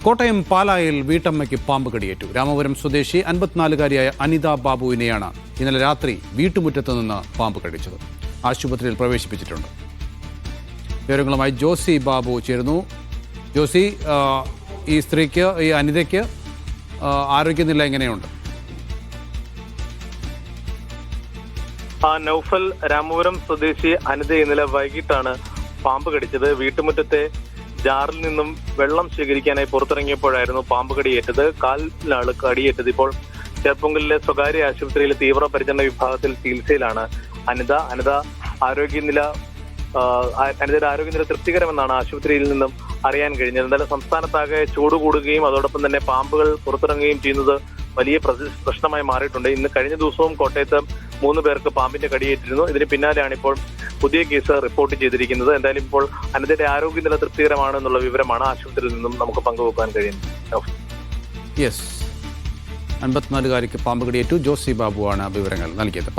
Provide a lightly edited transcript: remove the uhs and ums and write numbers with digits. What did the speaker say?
കോട്ടയം പാലായിൽ വീട്ടമ്മയ്ക്ക് പാമ്പ് കടിയേറ്റു. രാമപുരം സ്വദേശി 54-കാരിയായ അനിത ബാബുവിനെയാണ് ഇന്നലെ രാത്രി വീട്ടുമുറ്റത്ത് നിന്ന് പാമ്പ് കടിച്ചത്. ആശുപത്രിയിൽ പ്രവേശിപ്പിച്ചിട്ടുണ്ട്. വിവരങ്ങളുമായി ജോസി ബാബു ചേരുന്നു. ജോസി, ഈ സ്ത്രീക്ക്, ഈ അനിതയ്ക്ക് ആരോഗ്യനില എങ്ങനെയുണ്ട്? നൗഫൽ, രാമപുരം സ്വദേശി അനിത ഇന്നലെ വൈകിട്ടാണ് പാമ്പ് കടിച്ചത്. വീട്ടുമുറ്റത്തെ ജാറിൽ നിന്നും വെള്ളം ശേഖരിക്കാനായി പുറത്തിറങ്ങിയപ്പോഴായിരുന്നു പാമ്പ് കടിയേറ്റത്. കാലിലാണ് കടിയേറ്റത്. ഇപ്പോൾ ചെറുപ്പുങ്കലിലെ സ്വകാര്യ ആശുപത്രിയിലെ തീവ്രപരിചരണ വിഭാഗത്തിൽ ചികിത്സയിലാണ് അനിത. അനിതയുടെ ആരോഗ്യനില തൃപ്തികരമെന്നാണ് ആശുപത്രിയിൽ നിന്നും അറിയാൻ കഴിഞ്ഞത്. എന്തായാലും സംസ്ഥാനത്താകെ ചൂട് കൂടുകയും അതോടൊപ്പം തന്നെ പാമ്പുകൾ പുറത്തിറങ്ങുകയും ചെയ്യുന്നത് വലിയ പ്രശ്നമായി മാറിയിട്ടുണ്ട്. ഇന്ന് കഴിഞ്ഞ ദിവസവും കോട്ടയത്ത് 3 പേർക്ക് പാമ്പിന്റെ കടിയേറ്റിരുന്നു. ഇതിന് പിന്നാലെയാണ് ഇപ്പോൾ പുതിയ കേസ് റിപ്പോർട്ട് ചെയ്തിരിക്കുന്നത്. എന്തായാലും ഇപ്പോൾ അനിതയുടെ ആരോഗ്യനില തൃപ്തികരമാണ് എന്നുള്ള വിവരമാണ് ആശുപത്രിയിൽ നിന്നും നമുക്ക് പങ്കുവെക്കാൻ കഴിയുന്നത്. യെസ്, 54-കാരിക്ക് പാമ്പ് കടിയേറ്റു. ജോസി ബാബുവാണ് വിവരങ്ങൾ നൽകിയത്.